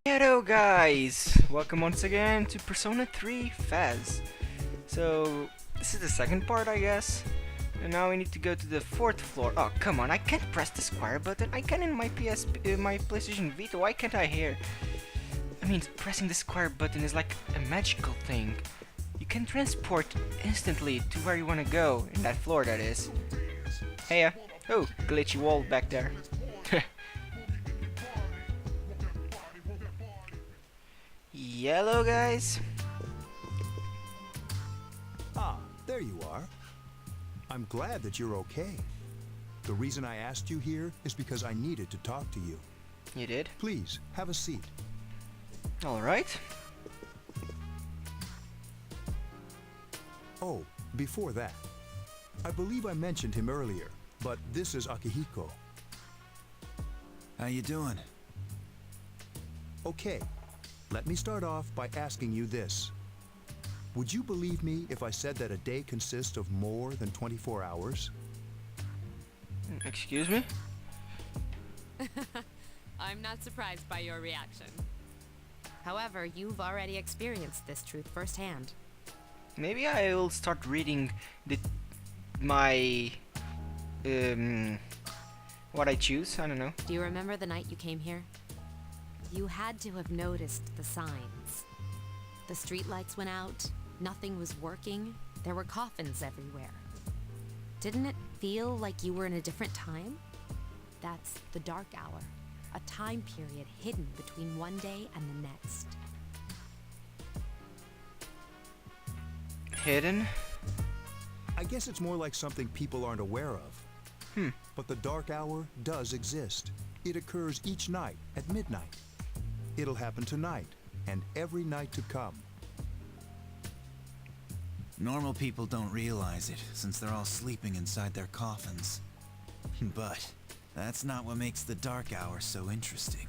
Hello guys! Welcome once again to Persona 3 FES. So, this is the second part I guess. And now we need to go to the 4th floor. Oh, come on, I can't press the square button. I can in my my PlayStation Vita. Why can't I here? I mean, pressing the square button is like a magical thing. You can transport instantly to where you want to go. In that floor, that is. Hey, oh, glitchy wall back there. Hello guys. Ah, there you are. I'm glad that you're okay. The reason I asked you here is because I needed to talk to you. You did? Please, have a seat. Alright. Oh, before that, I believe I mentioned him earlier, but this is Akihiko. How you doing? Okay, let me start off by asking you this. Would you believe me if I said that a day consists of more than 24 hours? Excuse me? I'm not surprised by your reaction. However, you've already experienced this truth firsthand. Maybe I will start reading my what I choose. I don't know. Do you remember the night you came here? You had to have noticed the signs. The streetlights went out, nothing was working, there were coffins everywhere. Didn't it feel like you were in a different time? That's the dark hour, a time period hidden between one day and the next. Hidden? I guess it's more like something people aren't aware of. But the dark hour does exist. It occurs each night at midnight. It'll happen tonight, and every night to come. Normal people don't realize it, since they're all sleeping inside their coffins. But that's not what makes the dark hour so interesting.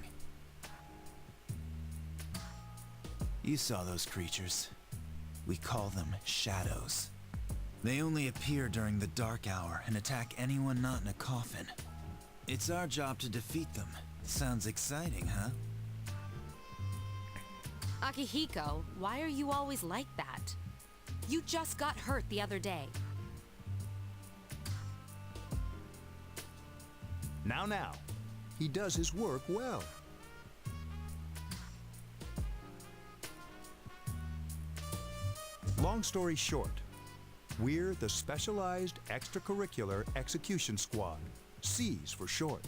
You saw those creatures. We call them shadows. They only appear during the dark hour and attack anyone not in a coffin. It's our job to defeat them. Sounds exciting, huh? Akihiko, why are you always like that? You just got hurt the other day. Now. He does his work well. Long story short, we're the Specialized Extracurricular Execution Squad, SEAS for short.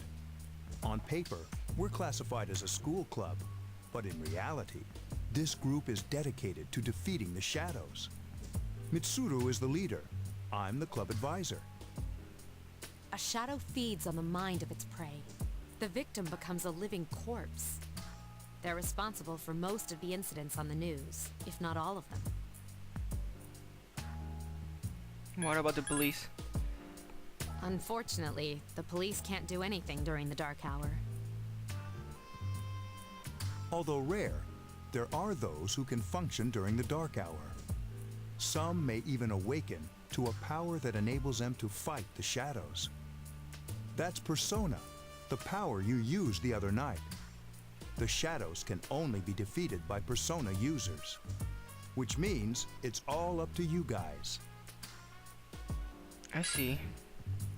On paper, we're classified as a school club, but in reality, this group is dedicated to defeating the shadows. Mitsuru is the leader. I'm the club advisor. A shadow feeds on the mind of its prey. The victim becomes a living corpse. They're responsible for most of the incidents on the news, if not all of them. What about the police? Unfortunately, the police can't do anything during the dark hour. Although rare, there are those who can function during the dark hour. Some may even awaken to a power that enables them to fight the shadows. That's Persona, the power you used the other night. The shadows can only be defeated by Persona users, which means it's all up to you guys. I see.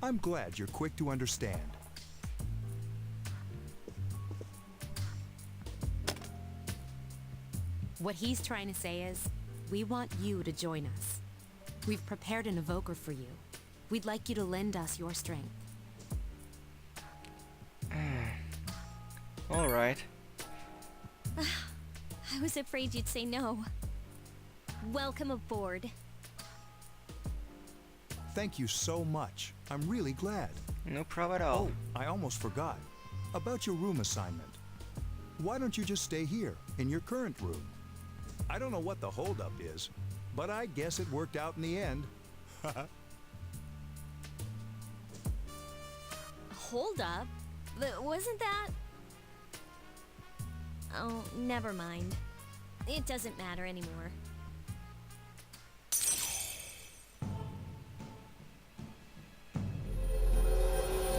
I'm glad you're quick to understand. What he's trying to say is, we want you to join us. We've prepared an evoker for you. We'd like you to lend us your strength. Alright. I was afraid you'd say no. Welcome aboard. Thank you so much. I'm really glad. No problem at all. Oh, I almost forgot. About your room assignment. Why don't you just stay here, in your current room? I don't know what the holdup is, but I guess it worked out in the end. Hold up. Wasn't that... Oh, never mind. It doesn't matter anymore.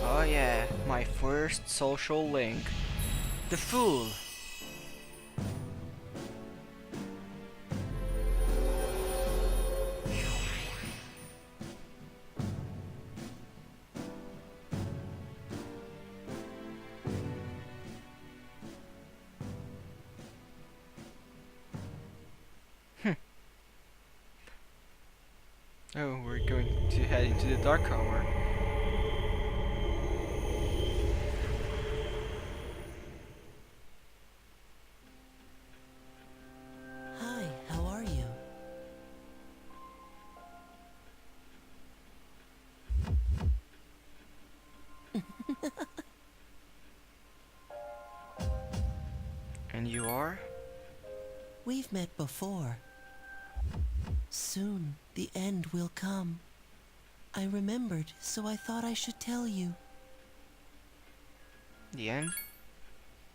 Oh yeah, my first social link. The Fool. heading to the Dark Hour. Hi, how are you? And you are? We've met before. Soon, the end will come. I remembered, so I thought I should tell you. The end?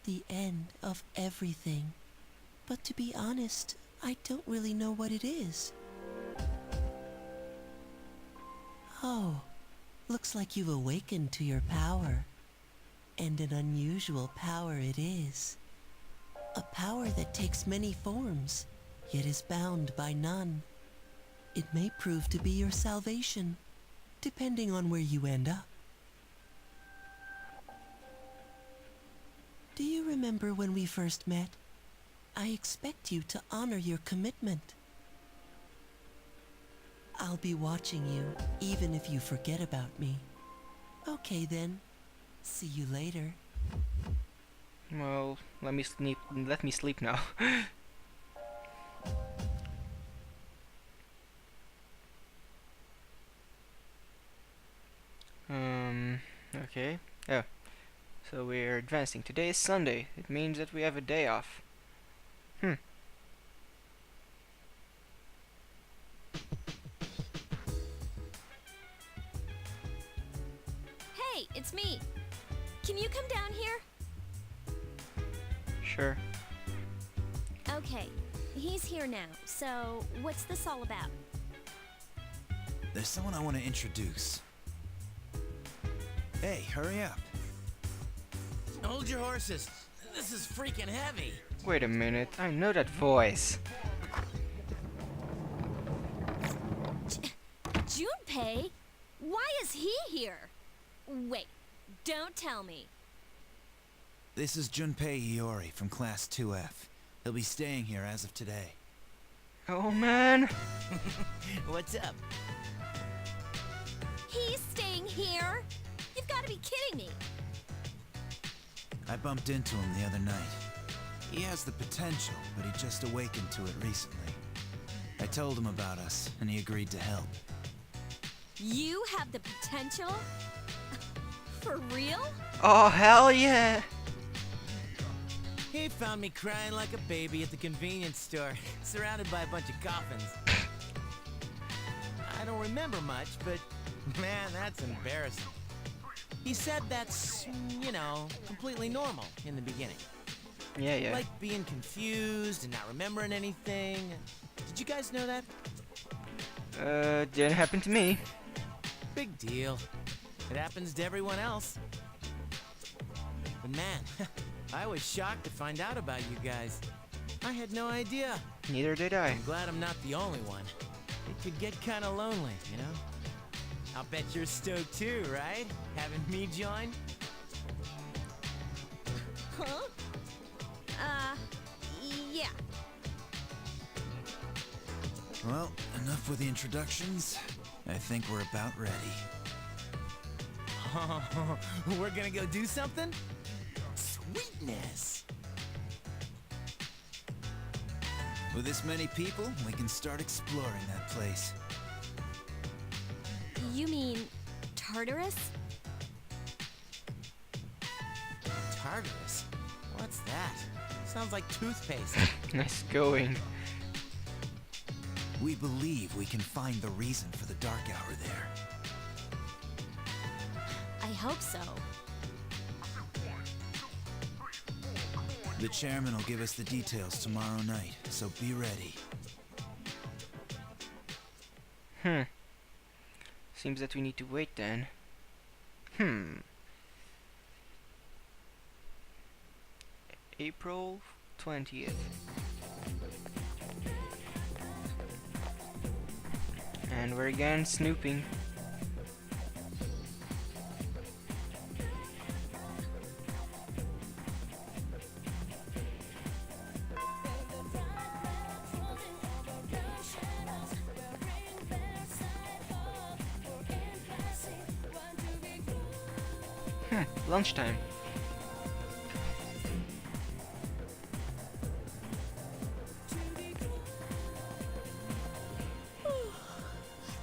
The end of everything. But to be honest, I don't really know what it is. Oh, looks like you've awakened to your power. And an unusual power it is. A power that takes many forms, yet is bound by none. It may prove to be your salvation, depending on where you end up. Do you remember when we first met? I expect you to honor your commitment. I'll be watching you, even if you forget about me. Okay then. See you later. Well, let me sleep now. Okay. Oh. So we're advancing. Today is Sunday. It means that we have a day off. Hey, it's me. Can you come down here? Sure. Okay, he's here now. So, what's this all about? There's someone I want to introduce. Hey, hurry up. Hold your horses. This is freaking heavy. Wait a minute. I know that voice. Junpei? Why is he here? Wait, don't tell me. This is Junpei Iori from Class 2F. He'll be staying here as of today. Oh man. What's up? He's staying here? You've got to be kidding me. I bumped into him the other night. He has the potential, but he just awakened to it recently. I told him about us, and he agreed to help. You have the potential? For real? Oh hell yeah. He found me crying like a baby at the convenience store, surrounded by a bunch of coffins. I don't remember much, but man, that's embarrassing. He said that's, you know, completely normal in the beginning. Yeah. Like being confused and not remembering anything. Did you guys know that? Didn't happen to me. Big deal. It happens to everyone else. But man, I was shocked to find out about you guys. I had no idea. Neither did I. I'm glad I'm not the only one. It could get kind of lonely, you know? I'll bet you're stoked too, right? Having me join? Huh? Yeah. Well, enough with the introductions. I think we're about ready. We're gonna go do something? Sweetness! With this many people, we can start exploring that place. You mean Tartarus? Tartarus? What's that? Sounds like toothpaste. Nice going. We believe we can find the reason for the Dark Hour there. I hope so. The chairman will give us the details tomorrow night, so be ready. Seems that we need to wait then. April 20th. And we're again snooping. Lunchtime.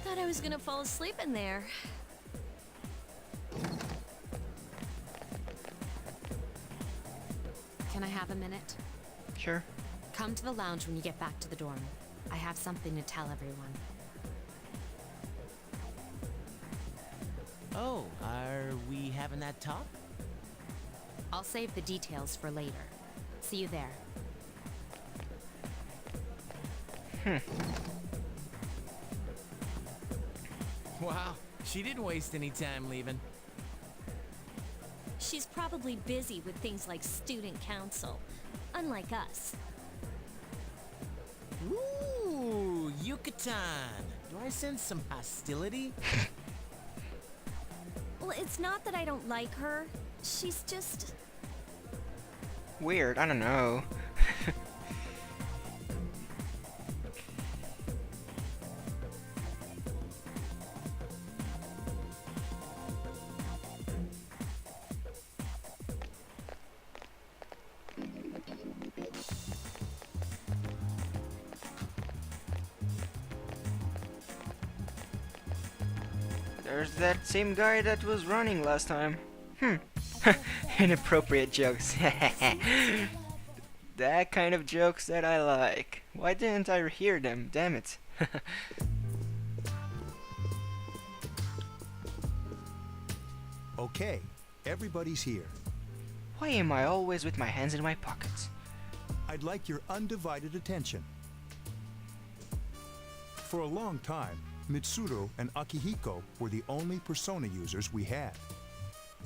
Thought I was gonna fall asleep in there. Can I have a minute? Sure. Come to the lounge when you get back to the dorm. I have something to tell everyone. Oh, are we having that talk? I'll save the details for later. See you there. Wow, she didn't waste any time leaving. She's probably busy with things like student council, unlike us. Ooh, Yucatan. Do I sense some hostility? Well, it's not that I don't like her. She's just... Weird, I don't know. There's that same guy that was running last time. Inappropriate jokes. That kind of jokes that I like. Why didn't I hear them? Damn it. Okay, everybody's here. Why am I always with my hands in my pockets? I'd like your undivided attention. For a long time, Mitsuru and Akihiko were the only persona users we had.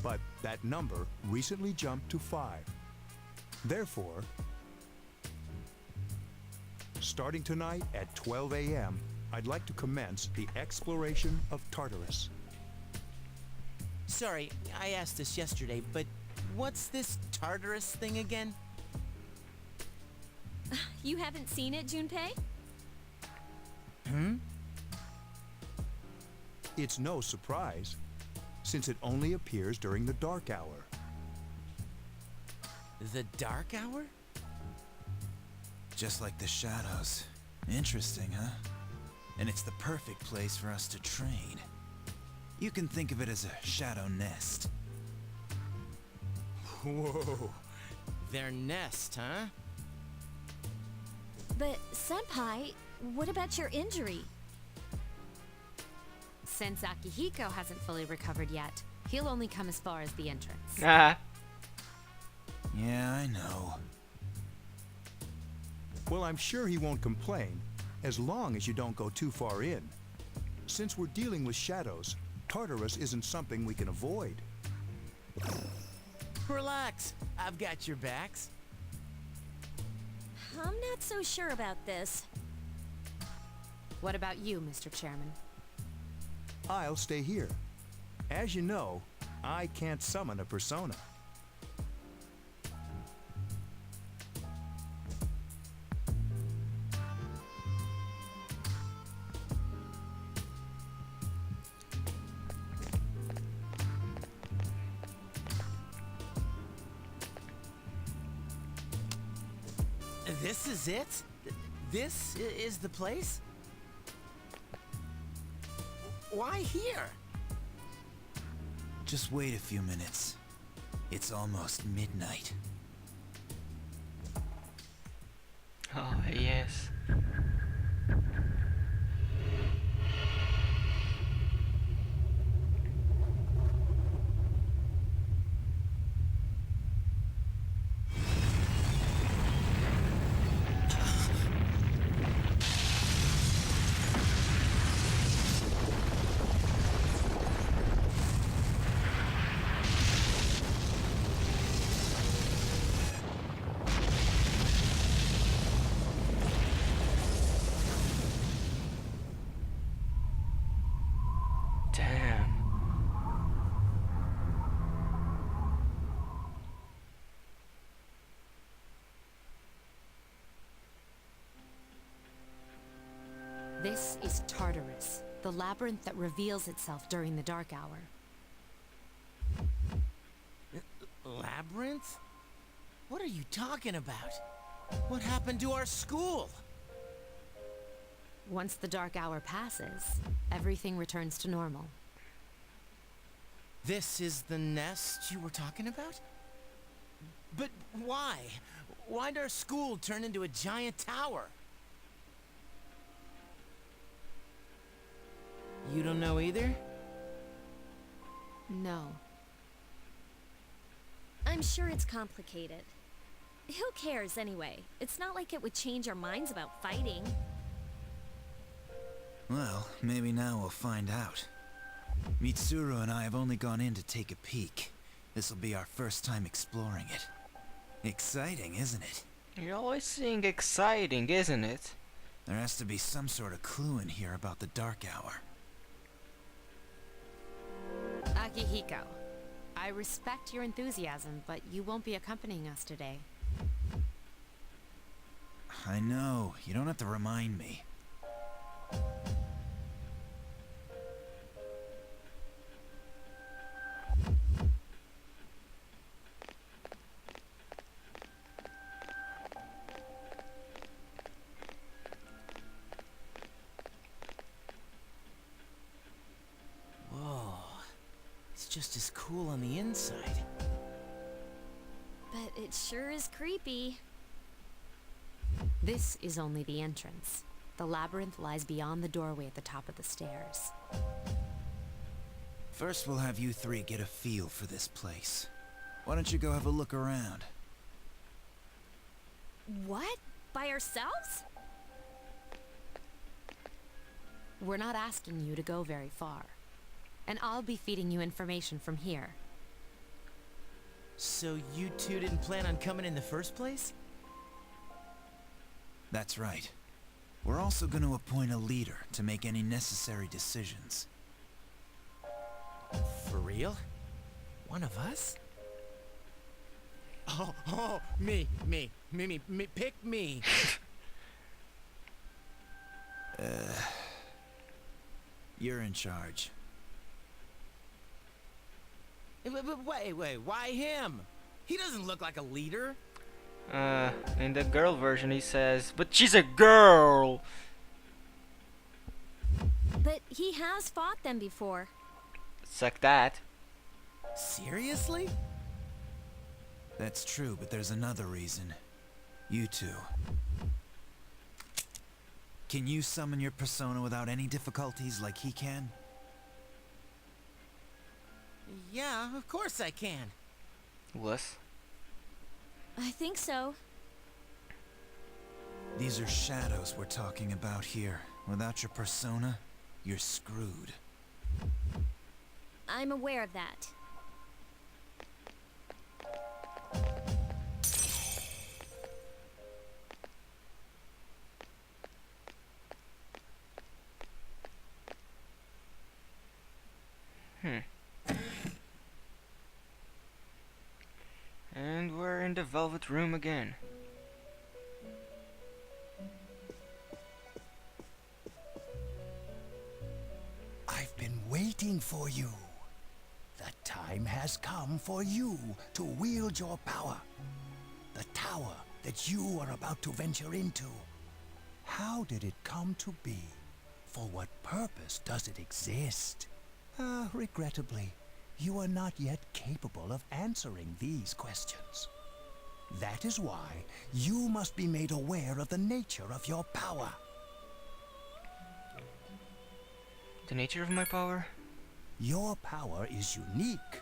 But that number recently jumped to 5. Therefore, starting tonight at 12 a.m., I'd like to commence the exploration of Tartarus. Sorry, I asked this yesterday, but what's this Tartarus thing again? You haven't seen it, Junpei? It's no surprise, since it only appears during the dark hour. The Dark Hour? Just like the shadows. Interesting, huh? And it's the perfect place for us to train. You can think of it as a shadow nest. Whoa. Their nest, huh? But, Senpai, what about your injury? Since Akihiko hasn't fully recovered yet, he'll only come as far as the entrance. Ah. Yeah, I know. Well, I'm sure he won't complain, as long as you don't go too far in. Since we're dealing with shadows, Tartarus isn't something we can avoid. Relax, I've got your backs. I'm not so sure about this. What about you, Mr. Chairman? I'll stay here. As you know, I can't summon a persona. This is it? This is the place? Why here? Just wait a few minutes. It's almost midnight. Oh, yes. Damn. This is Tartarus, the labyrinth that reveals itself during the dark hour. labyrinth? What are you talking about? What happened to our school? Once the dark hour passes, everything returns to normal. This is the nest you were talking about? But why? Why'd our school turn into a giant tower? You don't know either? No. I'm sure it's complicated. Who cares anyway? It's not like it would change our minds about fighting. Well, maybe now we'll find out. Mitsuru and I have only gone in to take a peek. This'll be our first time exploring it. Exciting, isn't it? You're always saying exciting, isn't it? There has to be some sort of clue in here about the Dark Hour. Akihiko, I respect your enthusiasm, but you won't be accompanying us today. I know, you don't have to remind me. Whoa. It's just as cool on the inside. But it sure is creepy. This is only the entrance. The labyrinth lies beyond the doorway at the top of the stairs. First we'll have you three get a feel for this place. Why don't you go have a look around? What? By ourselves? We're not asking you to go very far. And I'll be feeding you information from here. So you two didn't plan on coming in the first place? That's right. We're also going to appoint a leader to make any necessary decisions. For real? One of us? Oh, me, pick me. You're in charge. Wait, why him? He doesn't look like a leader. In the girl version he says, but she's a girl! But he has fought them before. Suck that. Seriously? That's true, but there's another reason. You two. Can you summon your persona without any difficulties like he can? Yeah, of course I can. Wuss. I think so. These are shadows we're talking about here. Without your persona, you're screwed. I'm aware of that. And we're in the velvet room again. I've been waiting for you. The time has come for you to wield your power. The tower that you are about to venture into. How did it come to be? For what purpose does it exist? Regrettably, you are not yet capable of answering these questions. That is why you must be made aware of the nature of your power. The nature of my power? Your power is unique.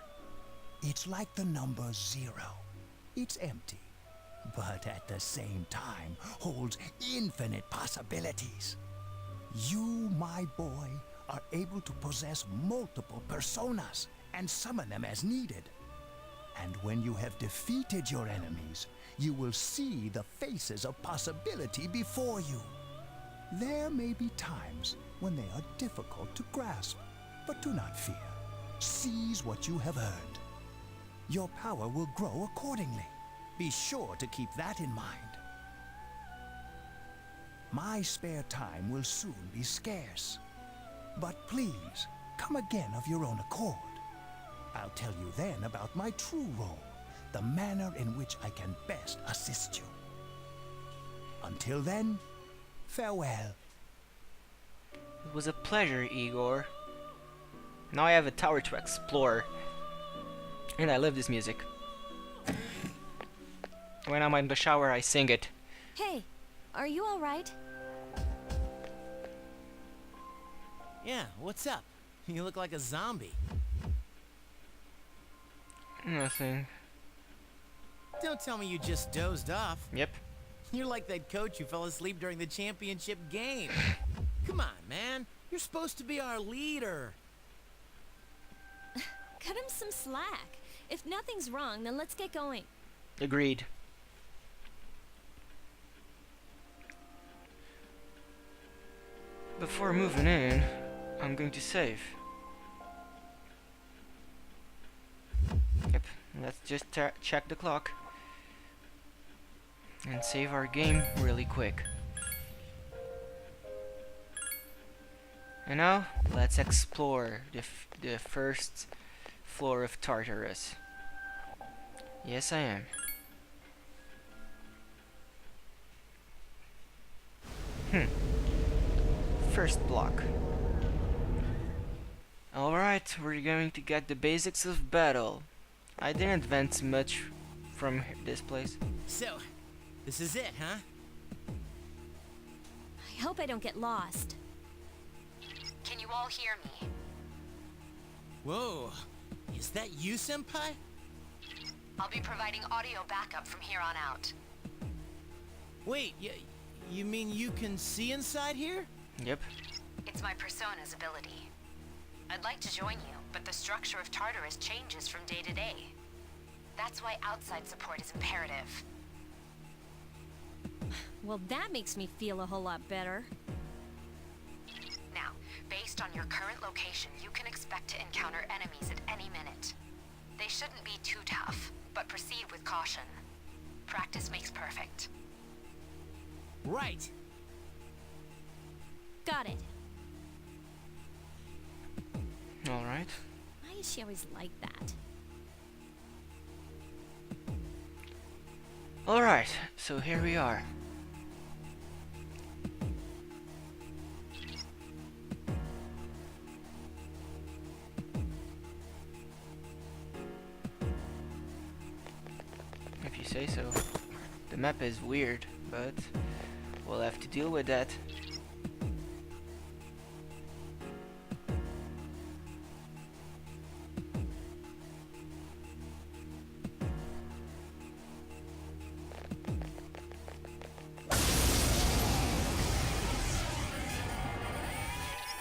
It's like the number 0. It's empty, but at the same time holds infinite possibilities. You, my boy, are able to possess multiple personas and summon them as needed. And when you have defeated your enemies, you will see the faces of possibility before you. There may be times when they are difficult to grasp, but do not fear. Seize what you have earned. Your power will grow accordingly. Be sure to keep that in mind. My spare time will soon be scarce. But please, come again of your own accord. I'll tell you then about my true role, the manner in which I can best assist you. Until then, farewell. It was a pleasure, Igor. Now I have a tower to explore. And I love this music. When I'm in the shower, I sing it. Hey, are you alright? Yeah, what's up? You look like a zombie. Nothing. Don't tell me you just dozed off. Yep. You're like that coach who fell asleep during the championship game. Come on, man. You're supposed to be our leader. Cut him some slack. If nothing's wrong, then let's get going. Agreed. Before moving in, I'm going to save. Yep, let's just check the clock and save our game really quick. And now, let's explore the first floor of Tartarus. Yes, I am. First block. Alright, we're going to get the basics of battle. I didn't advance much from this place. So, this is it, huh? I hope I don't get lost. Can you all hear me? Whoa. Is that you, Senpai? I'll be providing audio backup from here on out. Wait, you mean you can see inside here? Yep. It's my persona's ability. I'd like to join you, but the structure of Tartarus changes from day to day. That's why outside support is imperative. Well, that makes me feel a whole lot better. Now, based on your current location, you can expect to encounter enemies at any minute. They shouldn't be too tough, but proceed with caution. Practice makes perfect. Right. Got it. Alright. Why is she always like that? Alright, so here we are. If you say so. The map is weird, but we'll have to deal with that.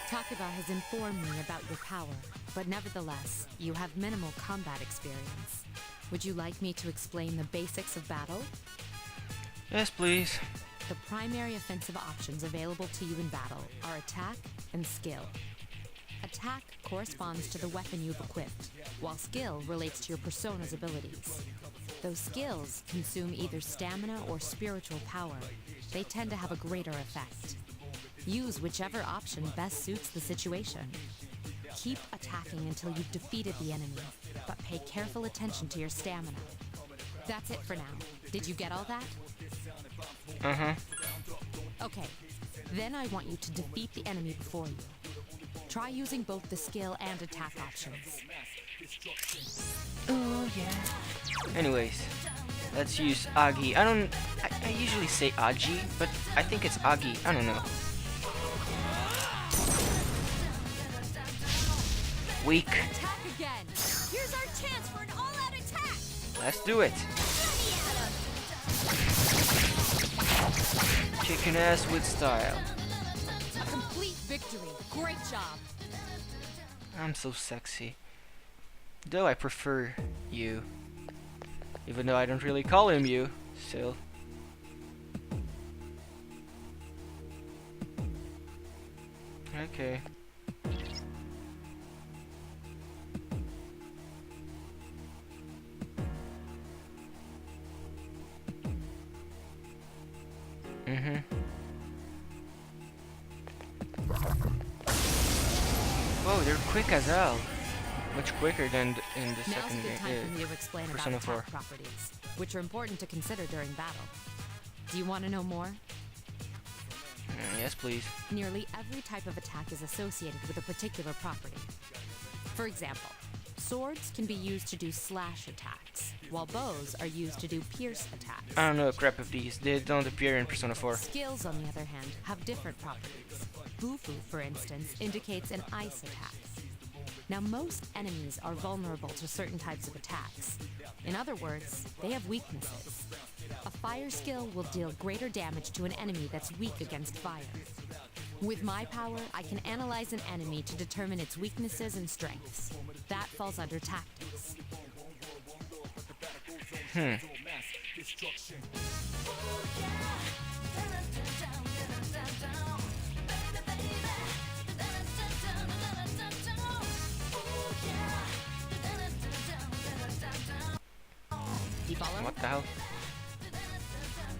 Takeba has informed me about your power, but nevertheless, you have minimal combat experience. Would you like me to explain the basics of battle? Yes, please. The primary offensive options available to you in battle are attack and skill. Attack corresponds to the weapon you've equipped, while skill relates to your persona's abilities. Those skills consume either stamina or spiritual power. They tend to have a greater effect. Use whichever option best suits the situation. Keep attacking until you've defeated the enemy, but pay careful attention to your stamina. That's it for now. Did you get all that? Uh-huh. Okay, then I want you to defeat the enemy before you. Try using both the skill and attack options. Oh, yeah. Anyways, let's use Agi. I usually say Agi, but I think it's Agi. I don't know. Weak. Attack again! Here's our chance for an all-out attack! Let's do it. Kicking ass with style. A complete victory. Great job. I'm so sexy. Though I prefer you. Even though I don't really call him you, still. Okay. Whoa, they're quick as hell. much quicker than in the Now's a second good time for game. me to explain about Persona 4. attack properties, which are important to consider during battle. Do you want to know more? Yes, please. Nearly every type of attack is associated with a particular property. For example, swords can be used to do slash attacks, while bows are used to do pierce attacks. I don't know a crap of these. They don't appear in Persona 4. Skills, on the other hand, have different properties. Bufu, for instance, indicates an ice attack. Now, most enemies are vulnerable to certain types of attacks. In other words, they have weaknesses. A fire skill will deal greater damage to an enemy that's weak against fire. With my power, I can analyze an enemy to determine its weaknesses and strengths. That falls under tactics. You follow? What the hell?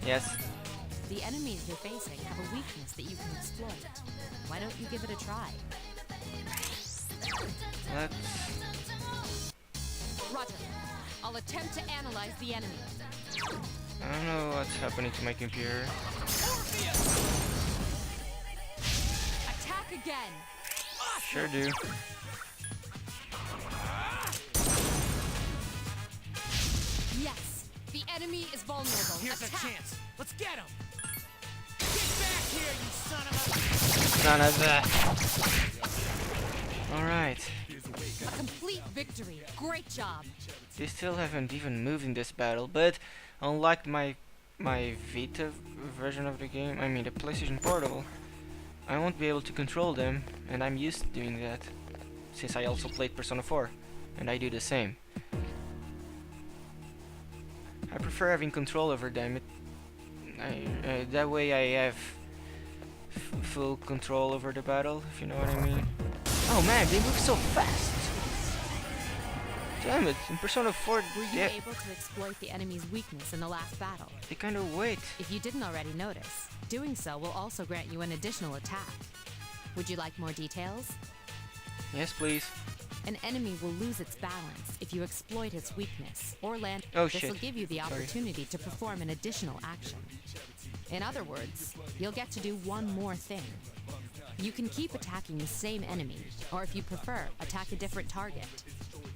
Yes. The enemies you're facing have a weakness that you can exploit. Why don't you give it a try? Let's... Roger. I'll attempt to analyze the enemy. I don't know what's happening to my computer. Attack again! Sure do. Yes! The enemy is vulnerable. Here's Attack! a chance. Let's get him. Get back here, you son of a... None of that. Alright. A complete victory. Great job. They still haven't even moved in this battle, but unlike my Vita version of the game, I mean the PlayStation Portable, I won't be able to control them, and I'm used to doing that, since I also played Persona 4, and I do the same. I prefer having control over them. That way I have full control over the battle, if you know what I mean. Oh man, they move so fast! Damn it, in Persona 4, Were you yeah, able to exploit the enemy's weakness in the last battle? they kind of wait. If you didn't already notice, doing so will also grant you an additional attack. Would you like more details? Yes, please. An enemy will lose its balance if you exploit its weakness or land. Oh, This will shit. give you the Sorry. opportunity to perform an additional action. In other words, you'll get to do one more thing. You can keep attacking the same enemy, or if you prefer, attack a different target.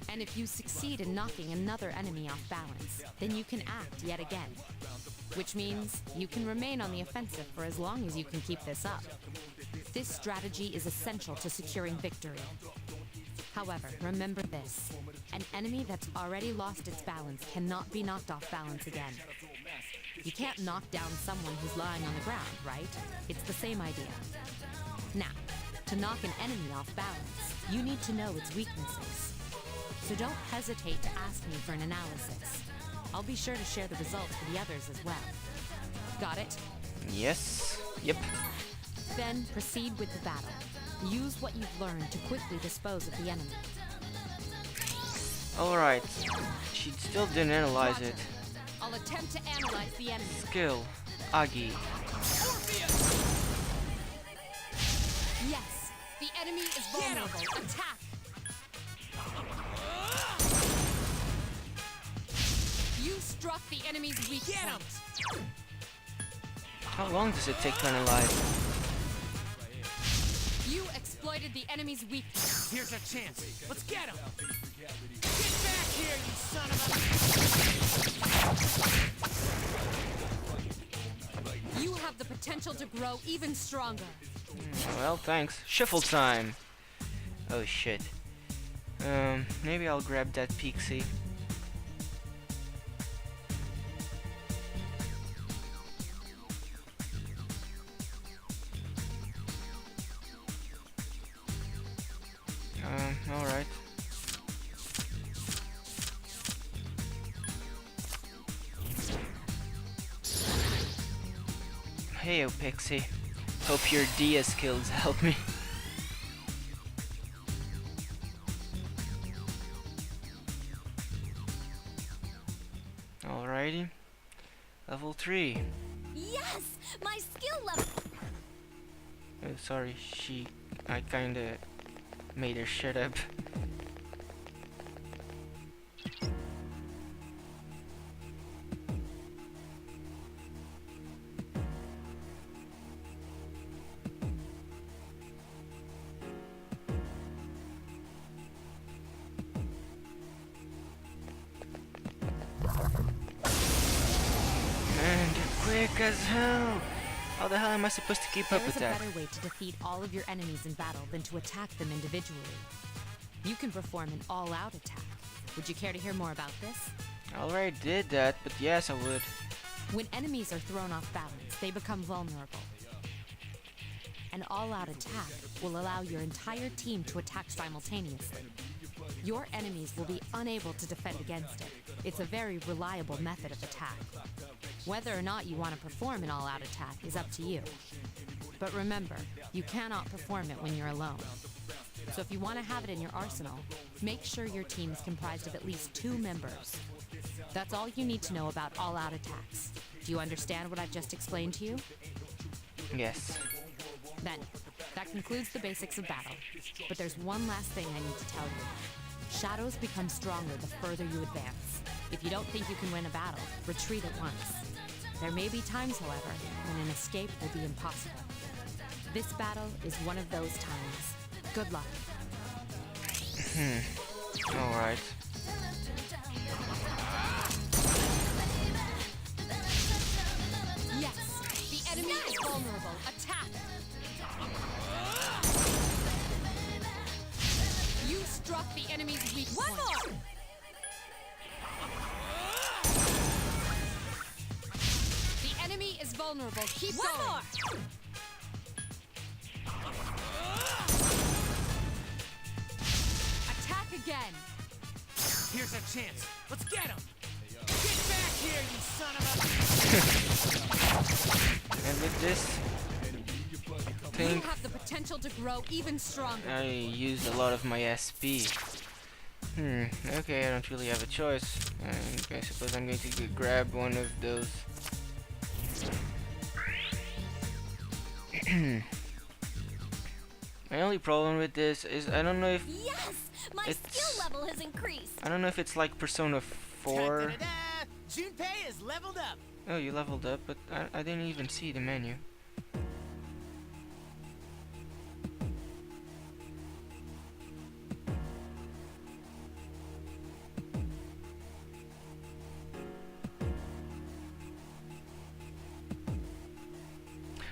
And if you succeed in knocking another enemy off balance, then you can act yet again. Which means you can remain on the offensive for as long as you can keep this up. This strategy is essential to securing victory. However, remember this. An enemy that's already lost its balance cannot be knocked off balance again. You can't knock down someone who's lying on the ground, right? It's the same idea. Now, to knock an enemy off balance, you need to know its weaknesses. So don't hesitate to ask me for an analysis. I'll be sure to share the results with the others as well. Got it? Yes. Yep. Then proceed with the battle. Use what you've learned to quickly dispose of the enemy. Alright. She still didn't analyze Roger. it. I'll attempt to analyze the enemy. Skill. Agi. Yes, the enemy is vulnerable. Attack! You struck the enemy's weak point. How long does it take to analyze? You exploited the enemy's weakness. Here's a chance. Let's get him. Get back here, you son of a... You have the potential to grow even stronger. Well, thanks. Shuffle time. Oh shit. Maybe I'll grab that pixie. Alright. Hey, Pixie. Hope your Dia skills help me. Alrighty. Level 3. Yes! My skill level! Sorry, I kinda made her shut up. thick as hell. How the hell am I supposed to keep up There with is a that? better way to defeat all of your enemies in battle than to attack them individually. You can perform an all-out attack. Would you care to hear more about this? I already did that, but yes, I would. When enemies are thrown off balance, they become vulnerable. An all-out attack will allow your entire team to attack simultaneously. Your enemies will be unable to defend against it. It's a very reliable method of attack. Whether or not you want to perform an all-out attack is up to you. But remember, you cannot perform it when you're alone. So if you want to have it in your arsenal, make sure your team is comprised of at least 2 members. That's all you need to know about all-out attacks. Do you understand what I've just explained to you? Yes. Then, that concludes the basics of battle. But there's one last thing I need to tell you. Shadows become stronger the further you advance. If you don't think you can win a battle, retreat at once. There may be times, however, when an escape will be impossible. This battle is one of those times. Good luck. Alright. Yes, the enemy is vulnerable. Attack! You struck the enemy's weak point. One more! The enemy is vulnerable. Keep going. One more! Attack again. Here's our chance. Let's get him. Get back here, you son of a... And with this, I You think have the potential to grow even stronger. I used a lot of my SP. Okay, I don't really have a choice. I suppose I'm going to grab one of those. My only problem with this is I don't know if Yes! My It's- skill level has increased. I don't know if it's like Persona 4. Da-da-da-da! Junpei is leveled up. Oh, you leveled up, but I didn't even see the menu.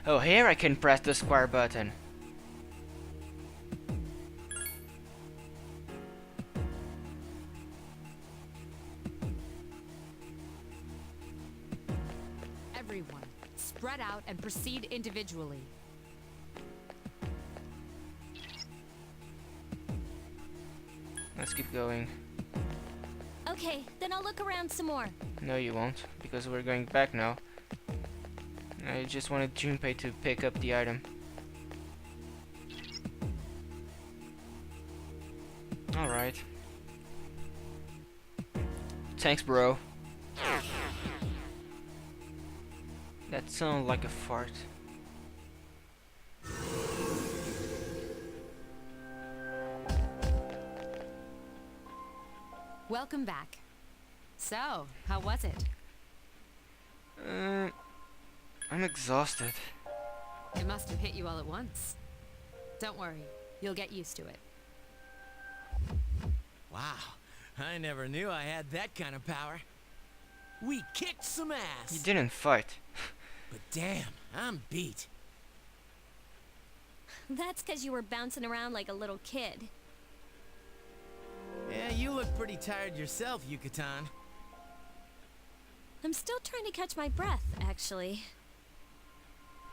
Oh, here I can press the square button. Everyone, spread out and proceed individually. Let's keep going. Okay, then I'll look around some more. No, you won't, because we're going back now. I just wanted Junpei to pick up the item. Alright. Thanks, bro. That sounded like a fart. Welcome back. So, how was it? I'm exhausted. It must have hit you all at once. Don't worry, you'll get used to it. Wow, I never knew I had that kind of power. We kicked some ass. You didn't fight. But damn, I'm beat. That's because you were bouncing around like a little kid. Yeah, you look pretty tired yourself, Yucatan. I'm still trying to catch my breath, actually.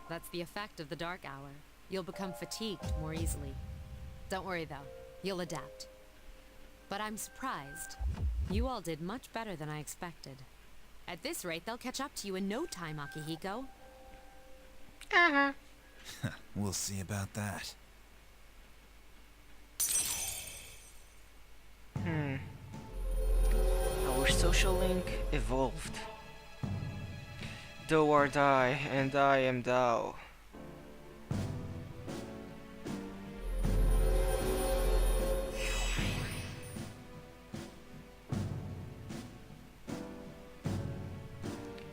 That's the effect of the dark hour. You'll become fatigued more easily. Don't worry though, you'll adapt. But I'm surprised. You all did much better than I expected. At this rate, they'll catch up to you in no time, Akihiko. We'll see about that. Our social link evolved. Thou art I, and I am thou.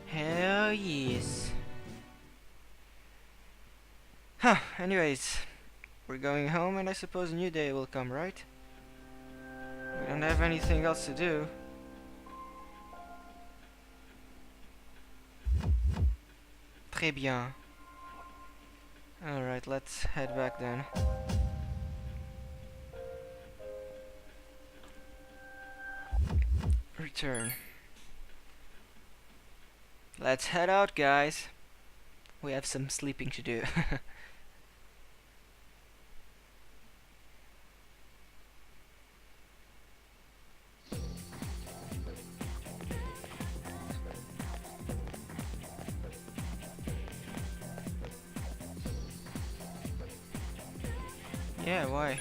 Hell yes. Huh, anyways. We're going home and I suppose a new day will come, right? We don't have anything else to do. Très bien. Alright, let's head back then. Return. Let's head out, guys. We have some sleeping to do. Yeah, why?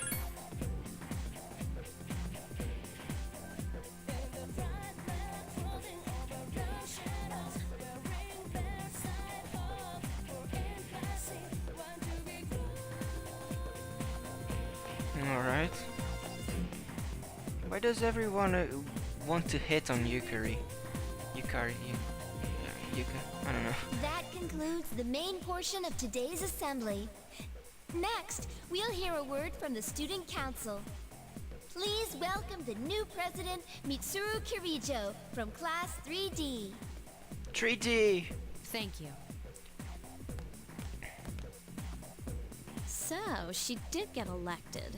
Alright. Why does everyone want to hit on Yukari? Yuka? I don't know. That concludes the main portion of today's assembly. Next, we'll hear a word from the Student Council. Please welcome the new president, Mitsuru Kirijo, from Class 3D. 3D! Thank you. So, she did get elected.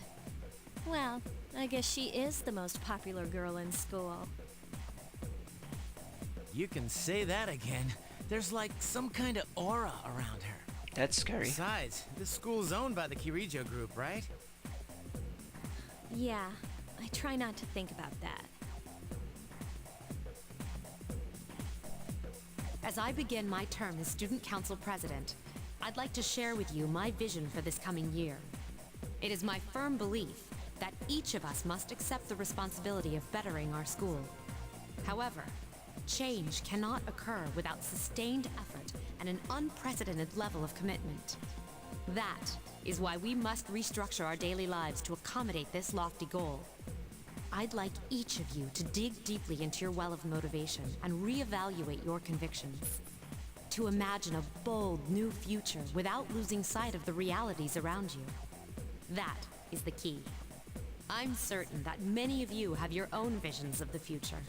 Well, I guess she is the most popular girl in school. You can say that again. There's like some kind of aura around her. That's scary. Besides, this school's owned by the Kirijo group, right? Yeah, I try not to think about that. As I begin my term as Student Council President, I'd like to share with you my vision for this coming year. It is my firm belief that each of us must accept the responsibility of bettering our school. However, change cannot occur without sustained effort and an unprecedented level of commitment. That is why we must restructure our daily lives to accommodate this lofty goal. I'd like each of you to dig deeply into your well of motivation and reevaluate your convictions. To imagine a bold new future without losing sight of the realities around you. That is the key. I'm certain that many of you have your own visions of the future.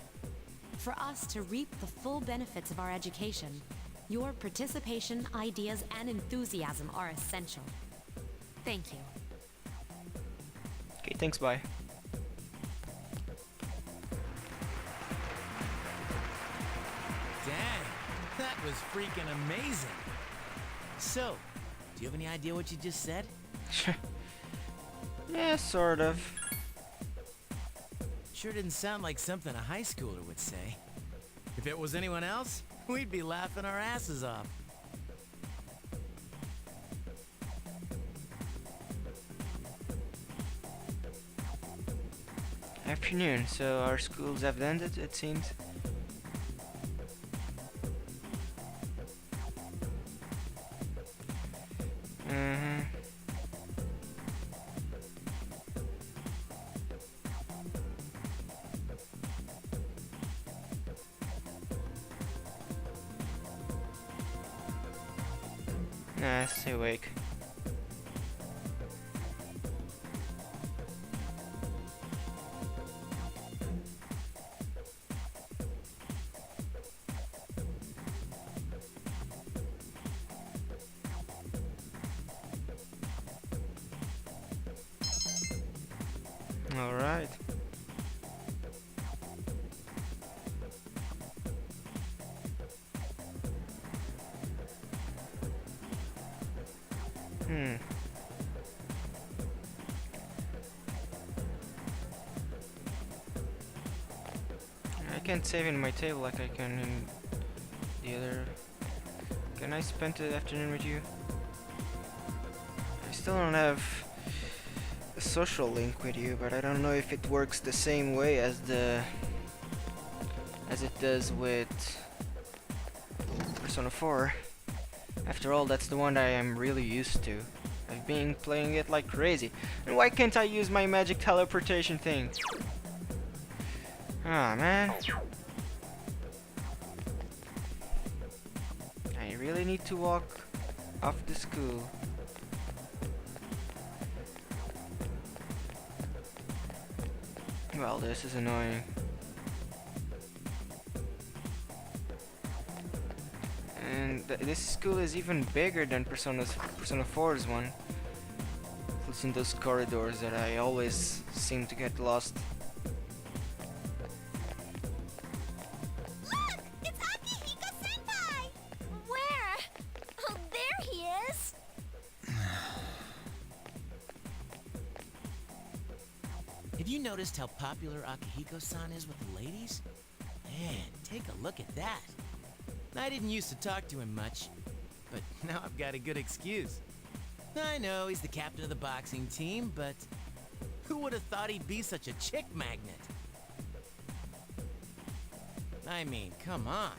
For us to reap the full benefits of our education, your participation, ideas, and enthusiasm are essential. Thank you. Okay, thanks, bye. Dang, that was freaking amazing. So, do you have any idea what you just said? Yeah, sort of. Sure didn't sound like something a high schooler would say. If it was anyone else, we'd be laughing our asses off. Afternoon, so our schools have ended, it seems. Nah, stay awake. All right. I can't save in my table like I can in the other. Can I spend the afternoon with you? I still don't have a social link with you, but I don't know if it works the same way as it does with Persona 4. After all, that's the one I am really used to. I've been playing it like crazy. And why can't I use my magic teleportation thing? Ah, man. I really need to walk off the school. Well, this is annoying. And this school is even bigger than Persona 4's one. It's in those corridors that I always seem to get lost. Look! It's Akihiko-senpai! Where? Oh, there he is! Have you noticed how popular Akihiko-san is with the ladies? Man, take a look at that. I didn't used to talk to him much, but now I've got a good excuse. I know he's the captain of the boxing team, but who would have thought he'd be such a chick magnet? I mean, come on.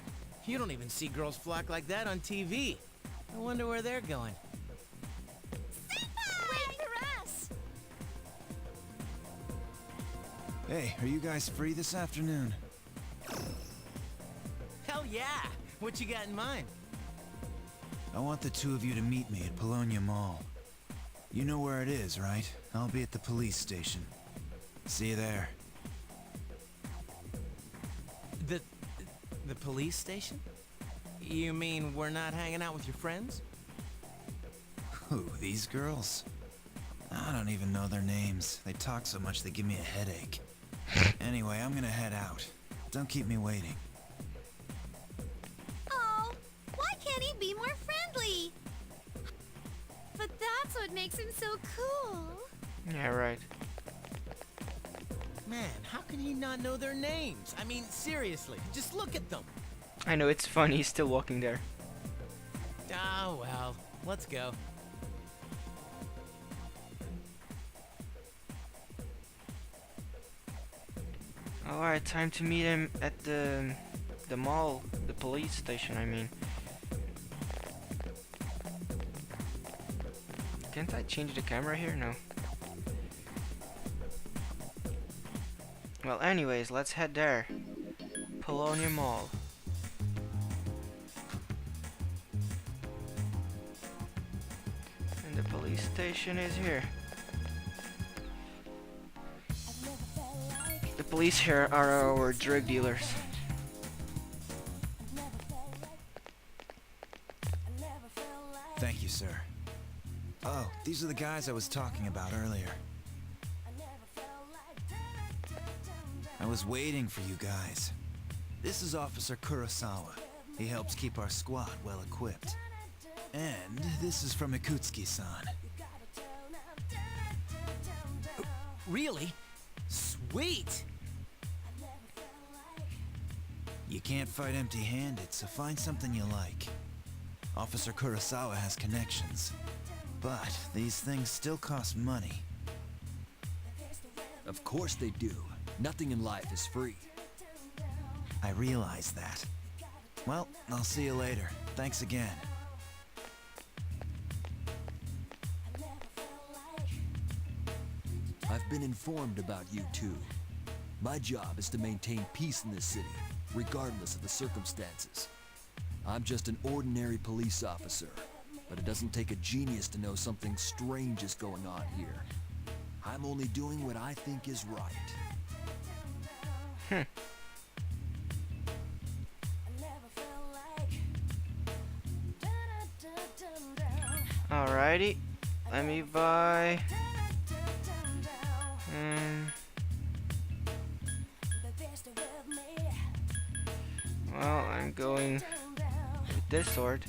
You don't even see girls flock like that on TV. I wonder where they're going. Wait for us! Hey, are you guys free this afternoon? Hell yeah! What you got in mind? I want the two of you to meet me at Polonia Mall. You know where it is, right? I'll be at the police station. See you there. The police station? You mean we're not hanging out with your friends? Who, these girls? I don't even know their names. They talk so much they give me a headache. Anyway, I'm gonna head out. Don't keep me waiting. Oh, why can't he be more friendly? But that's what makes him so cool. Yeah, right. Man, how can he not know their names? I mean, seriously, just look at them. I know, it's funny, he's still walking there. Ah, well, let's go. Alright, time to meet him at the mall, the police station, I mean. Can't I change the camera here? No. Well, anyways, let's head there. Polonia Mall. And the police station is here. The police here are our drug dealers. Thank you, sir. Oh, these are the guys I was talking about earlier. I was waiting for you guys. This is Officer Kurosawa. He helps keep our squad well equipped. And this is from Ikutsuki-san. Really? Sweet! You can't fight empty-handed, so find something you like. Officer Kurosawa has connections. But these things still cost money. Of course they do. Nothing in life is free. I realize that. Well, I'll see you later. Thanks again. I've been informed about you two. My job is to maintain peace in this city, regardless of the circumstances. I'm just an ordinary police officer, but it doesn't take a genius to know something strange is going on here. I'm only doing what I think is right. Alrighty, let me buy. Well, I'm going with this sword.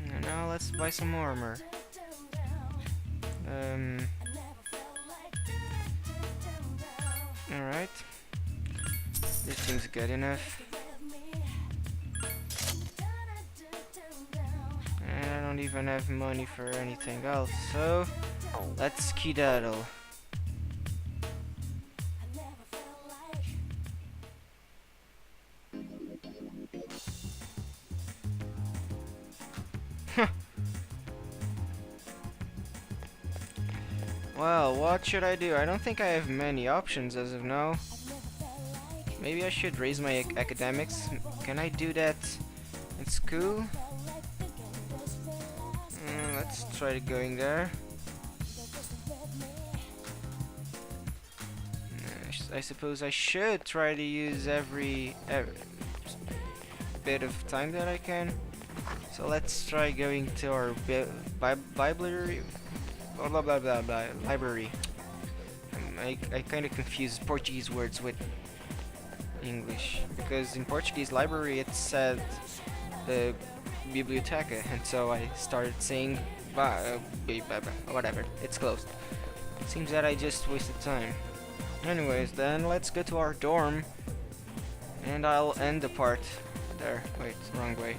And now let's buy some armor. Alright. This seems good enough. And I don't even have money for anything else, so let's skedaddle. Well, what should I do? I don't think I have many options as of now. Maybe I should raise my academics. Can I do that in school? Let's try going there. I suppose I should try to use every bit of time that I can. So let's try going to our library. Blah blah blah blah blah. Library. I kind of confuse Portuguese words with English, because in Portuguese library it said biblioteca, and so I started saying whatever. It's closed. Seems that I just wasted time. Anyways, then let's go to our dorm, and I'll end the part there. Wait, wrong way.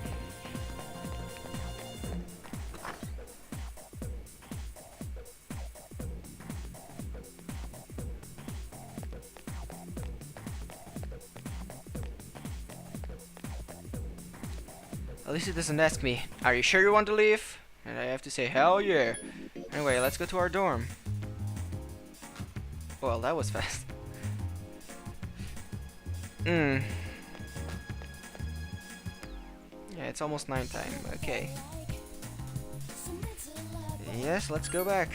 At least it doesn't ask me, are you sure you want to leave? And I have to say, hell yeah. Anyway, let's go to our dorm. Well, that was fast. Yeah, it's almost 9 time. Okay. Yes, let's go back.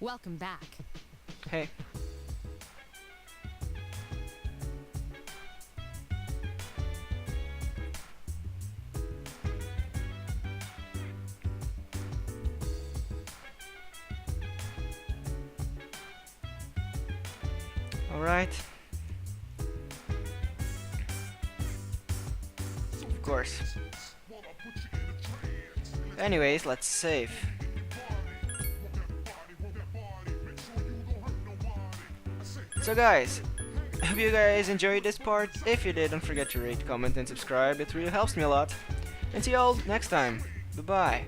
Welcome back. Hey. Alright. Of course. Anyways, let's save. So guys, I hope you guys enjoyed this part. If you did, don't forget to rate, comment, and subscribe. It really helps me a lot. And see y'all next time. Bye bye.